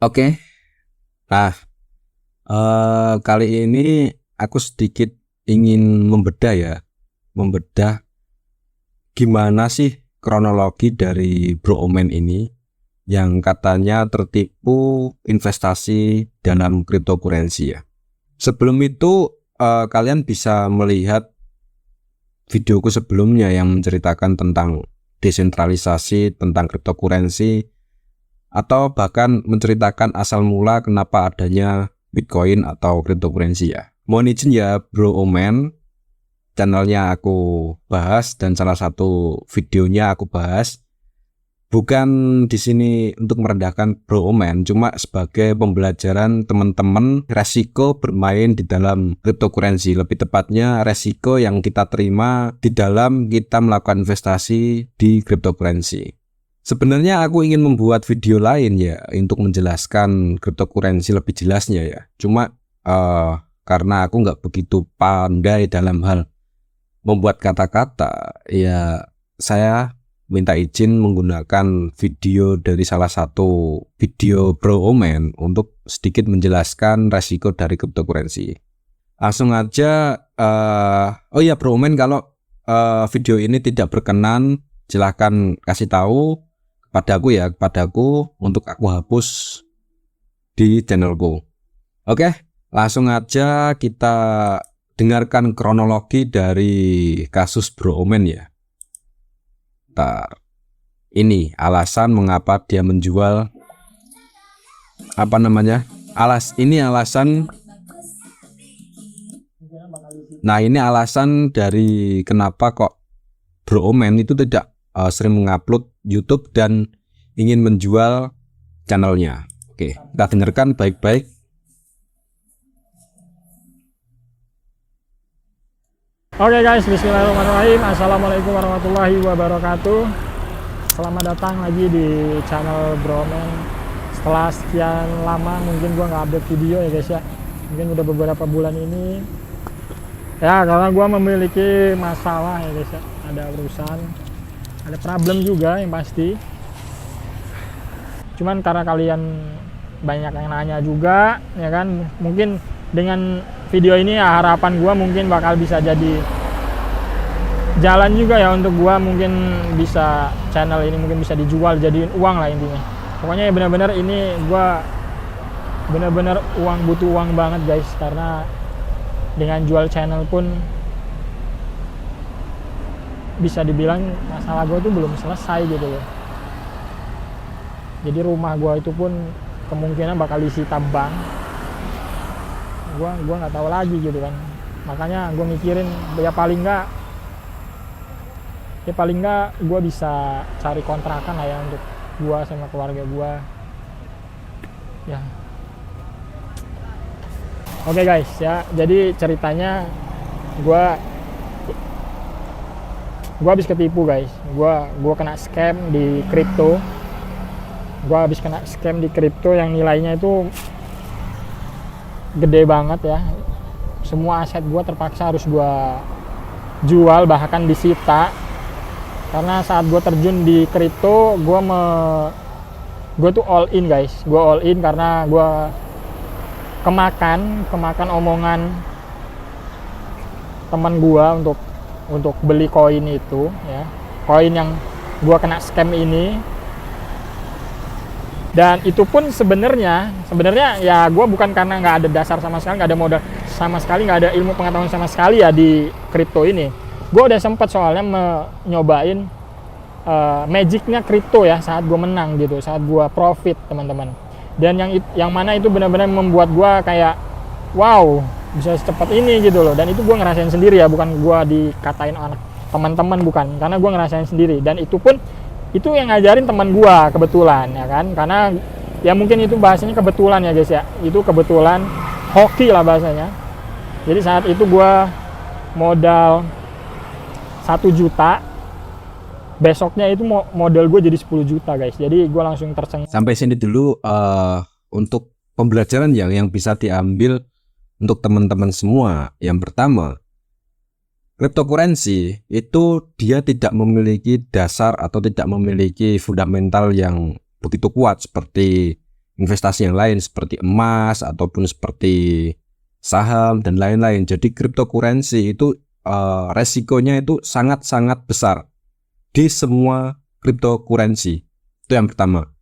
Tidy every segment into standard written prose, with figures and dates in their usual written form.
Oke, nah kali ini aku sedikit ingin membedah gimana sih kronologi dari Bro Omen ini yang katanya tertipu investasi dalam cryptocurrency ya. Sebelum itu kalian bisa melihat videoku sebelumnya yang menceritakan tentang desentralisasi, tentang cryptocurrency, atau bahkan menceritakan asal mula kenapa adanya Bitcoin atau cryptocurrency ya. Mohon izin ya Bro Omen, channelnya aku bahas dan salah satu videonya aku bahas. Bukan di sini untuk merendahkan Bro Omen, cuma sebagai pembelajaran teman-teman resiko bermain di dalam cryptocurrency. Lebih tepatnya resiko yang kita terima di dalam kita melakukan investasi di cryptocurrency. Sebenarnya aku ingin membuat video lain ya untuk menjelaskan cryptocurrency lebih jelasnya ya. Cuma karena aku nggak begitu pandai dalam hal membuat kata-kata, ya saya minta izin menggunakan video dari salah satu video Bro Omen untuk sedikit menjelaskan resiko dari cryptocurrency. Langsung aja, oh ya Bro Omen, kalau video ini tidak berkenan silahkan kasih tahu kepadaku untuk aku hapus di channelku. Oke, langsung aja kita dengarkan kronologi dari kasus Bro Omen ya. Ini alasan mengapa dia menjual ini alasan dari kenapa kok Bro Omen itu tidak sering mengupload YouTube dan ingin menjual channelnya. Oke, kita dengarkan baik-baik. Oke guys, bismillahirrahmanirrahim. Assalamualaikum warahmatullahi wabarakatuh. Selamat datang lagi di channel Bro Omen. Setelah sekian lama mungkin gua nggak update video ya guys ya. Mungkin udah beberapa bulan ini. Ya karena gua memiliki masalah ya guys ya. Ada urusan, ada problem juga yang pasti. Cuman karena kalian banyak yang nanya juga ya kan, mungkin dengan video ini ya harapan gua mungkin bakal bisa jadi jalan juga ya untuk gua mungkin bisa channel ini mungkin bisa dijual jadiin uang lah intinya. Pokoknya ya benar-benar ini gua benar-benar butuh uang banget guys, karena dengan jual channel pun bisa dibilang masalah gua tuh belum selesai gitu loh. Jadi rumah gua itu pun kemungkinan bakal disita bank. Gua nggak tahu lagi gitu kan. Makanya gua mikirin ya paling nggak gua bisa cari kontrakan lah ya untuk gua sama keluarga gua. Ya. Oke guys ya, jadi ceritanya gua habis ketipu guys. Gua kena scam di kripto. Gua habis kena scam di kripto yang nilainya itu gede banget ya. Semua aset gua terpaksa harus gua jual, bahkan disita. Karena saat gua terjun di kripto, gua tuh all in guys. Gua all in karena gua kemakan omongan teman gua untuk beli koin itu ya. Koin yang gua kena scam ini. Dan itu pun sebenarnya ya gue bukan karena nggak ada dasar sama sekali, nggak ada modal sama sekali, nggak ada ilmu pengetahuan sama sekali ya di kripto ini. Gue udah sempat soalnya nyobain magicnya kripto ya saat gue menang gitu, saat gue profit teman-teman. Dan yang mana itu benar-benar membuat gue kayak wow, bisa secepat ini gitu loh. Dan itu gue ngerasain sendiri ya, bukan gue dikatain anak teman-teman, bukan, karena gue ngerasain sendiri. Dan itu pun itu yang ngajarin teman gua kebetulan ya kan, karena ya mungkin itu bahasanya kebetulan ya guys ya, itu kebetulan hoki lah bahasanya. Jadi saat itu gua modal 1 juta, besoknya itu modal gue jadi 10 juta guys. Jadi gua langsung tercengang. Sampai sini dulu untuk pembelajaran yang bisa diambil untuk teman-teman semua. Yang pertama, cryptocurrency itu dia tidak memiliki dasar atau tidak memiliki fundamental yang begitu kuat seperti investasi yang lain seperti emas ataupun seperti saham dan lain-lain. Jadi cryptocurrency itu resikonya itu sangat-sangat besar di semua cryptocurrency. Itu yang pertama.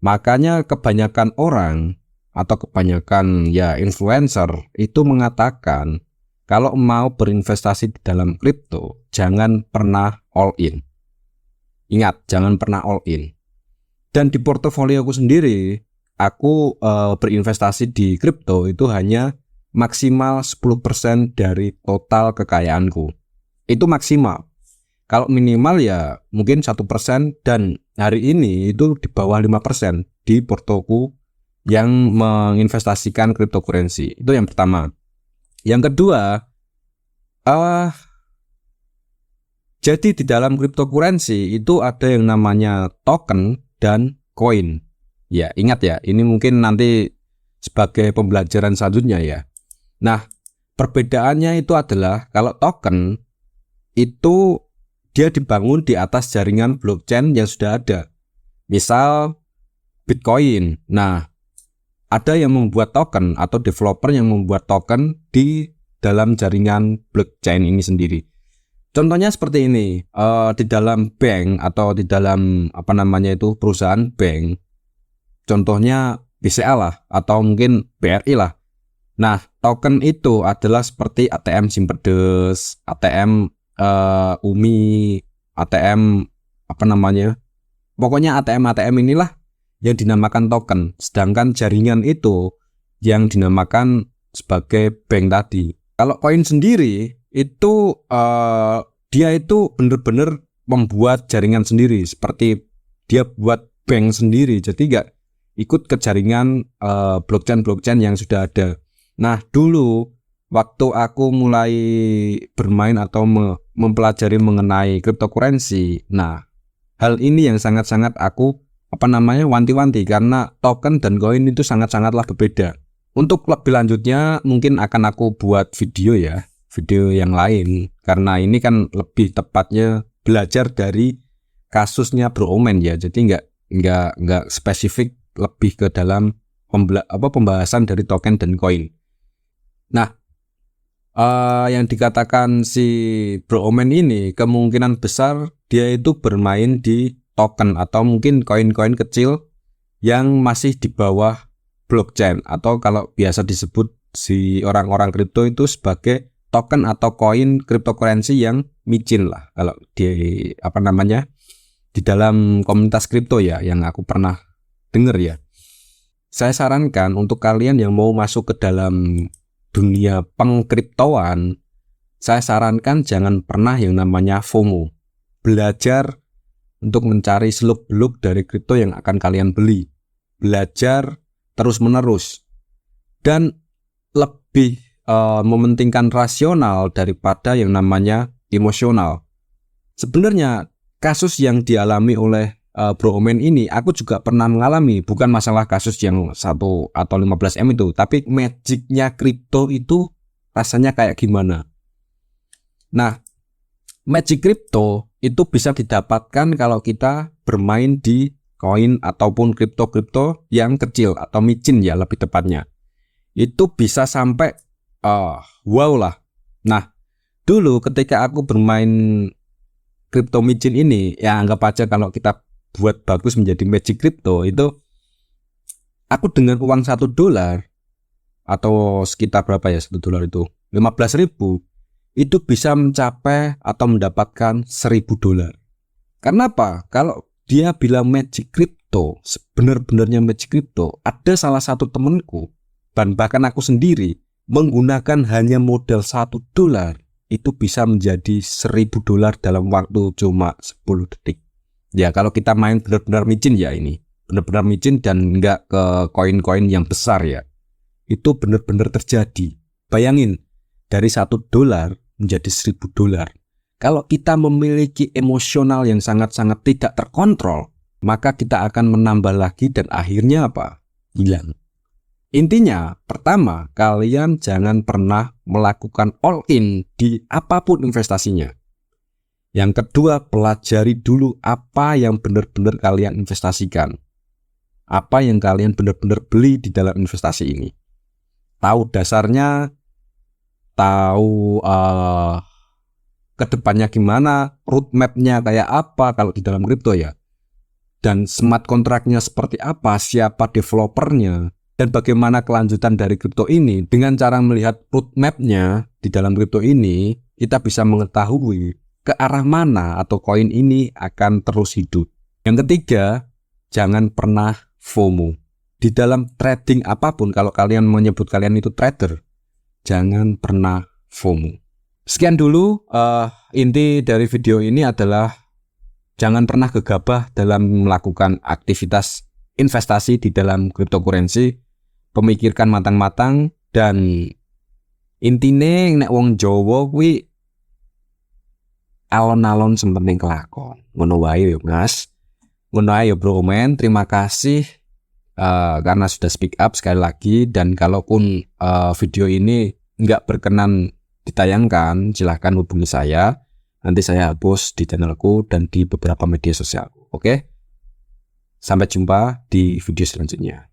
Makanya kebanyakan orang atau kebanyakan influencer itu mengatakan kalau mau berinvestasi di dalam kripto jangan pernah all in. Ingat, jangan pernah all in. Dan di portofolioku sendiri, aku berinvestasi di kripto itu hanya maksimal 10% dari total kekayaanku. Itu maksimal. Kalau minimal ya mungkin 1%, dan hari ini itu di bawah 5% di portoku yang menginvestasikan cryptocurrency. Itu yang pertama. Yang kedua, jadi di dalam cryptocurrency itu ada yang namanya token dan koin. Ya, ingat ya, ini mungkin nanti sebagai pembelajaran selanjutnya ya. Nah, perbedaannya itu adalah kalau token itu dia dibangun di atas jaringan blockchain yang sudah ada. Misal Bitcoin. Nah, ada yang membuat token atau developer yang membuat token di dalam jaringan blockchain ini sendiri. Contohnya seperti ini, di dalam bank atau di dalam perusahaan bank. Contohnya BCA lah atau mungkin BRI lah. Nah, token itu adalah seperti ATM Simpedes, ATM UMI, ATM pokoknya ATM inilah yang dinamakan token. Sedangkan jaringan itu yang dinamakan sebagai bank tadi. Kalau koin sendiri itu dia itu benar-benar membuat jaringan sendiri, seperti dia buat bank sendiri. Jadi nggak ikut ke jaringan blockchain yang sudah ada. Nah, dulu waktu aku mulai bermain atau mempelajari mengenai cryptocurrency, nah hal ini yang sangat-sangat aku wanti-wanti, karena token dan koin itu sangat-sangatlah berbeda. Untuk lebih lanjutnya mungkin akan aku buat video yang lain, karena ini kan lebih tepatnya belajar dari kasusnya Bro Omen ya. Jadi nggak spesifik, lebih ke dalam pembahasan dari token dan koin. Nah, yang dikatakan si Bro Omen ini kemungkinan besar dia itu bermain di token atau mungkin koin-koin kecil yang masih di bawah blockchain, atau kalau biasa disebut si orang-orang kripto itu sebagai token atau koin cryptocurrency yang micin lah kalau di di dalam komunitas kripto ya, yang aku pernah dengar ya. Saya sarankan untuk kalian yang mau masuk ke dalam dunia pengkriptoan, saya sarankan jangan pernah yang namanya FOMO. Belajar untuk mencari seluk-beluk dari kripto yang akan kalian beli. Belajar terus-menerus. Dan lebih mementingkan rasional daripada yang namanya emosional. Sebenarnya kasus yang dialami oleh Bro Omen ini aku juga pernah mengalami. Bukan masalah kasus yang 1 atau 15M itu, tapi magicnya kripto itu rasanya kayak gimana. Nah, magic kripto itu bisa didapatkan kalau kita bermain di koin ataupun kripto yang kecil atau micin ya lebih tepatnya. Itu bisa sampai wow lah. Nah, dulu ketika aku bermain kripto micin ini, ya anggap aja kalau kita buat bagus menjadi magic kripto, itu aku dengan uang $1 atau sekitar berapa ya $1 itu 15.000, itu bisa mencapai atau mendapatkan $1.000. Kenapa? Kalau dia bilang magic kripto, sebenar-benarnya magic kripto, ada salah satu temanku dan bahkan aku sendiri menggunakan hanya modal $1, itu bisa menjadi $1.000 dalam waktu cuma 10 detik. Ya kalau kita main benar-benar micin ya, ini benar-benar micin dan enggak ke koin-koin yang besar ya, itu benar-benar terjadi. Bayangin, dari $1 menjadi $1.000. Kalau kita memiliki emosional yang sangat-sangat tidak terkontrol, maka kita akan menambah lagi dan akhirnya hilang. Intinya, pertama, kalian jangan pernah melakukan all in di apapun investasinya. Yang kedua, pelajari dulu apa yang benar-benar kalian investasikan. apa yang kalian benar-benar beli di dalam investasi ini. Tahu dasarnya, tahu kedepannya gimana, roadmap-nya kayak apa kalau di dalam kripto ya, dan smart kontraknya seperti apa, siapa developernya, dan bagaimana kelanjutan dari kripto ini. Dengan cara melihat roadmap-nya di dalam kripto ini, kita bisa mengetahui ke arah mana atau koin ini akan terus hidup. Yang ketiga, jangan pernah FOMO. Di dalam trading apapun, kalau kalian menyebut kalian itu trader, jangan pernah FOMO. Sekian dulu, inti dari video ini adalah jangan pernah gegabah dalam melakukan aktivitas investasi di dalam cryptocurrency. Pemikirkan matang-matang, dan intine nek wong Jawa kuwi alon-alon sempenting kelakon. Ngono wae yo Mas. Ngono ae yo Bro Men. Terima kasih karena sudah speak up sekali lagi, dan kalaupun video ini nggak berkenan ditayangkan, silahkan hubungi saya. Nanti saya hapus di channelku dan di beberapa media sosialku. Oke? Sampai jumpa di video selanjutnya.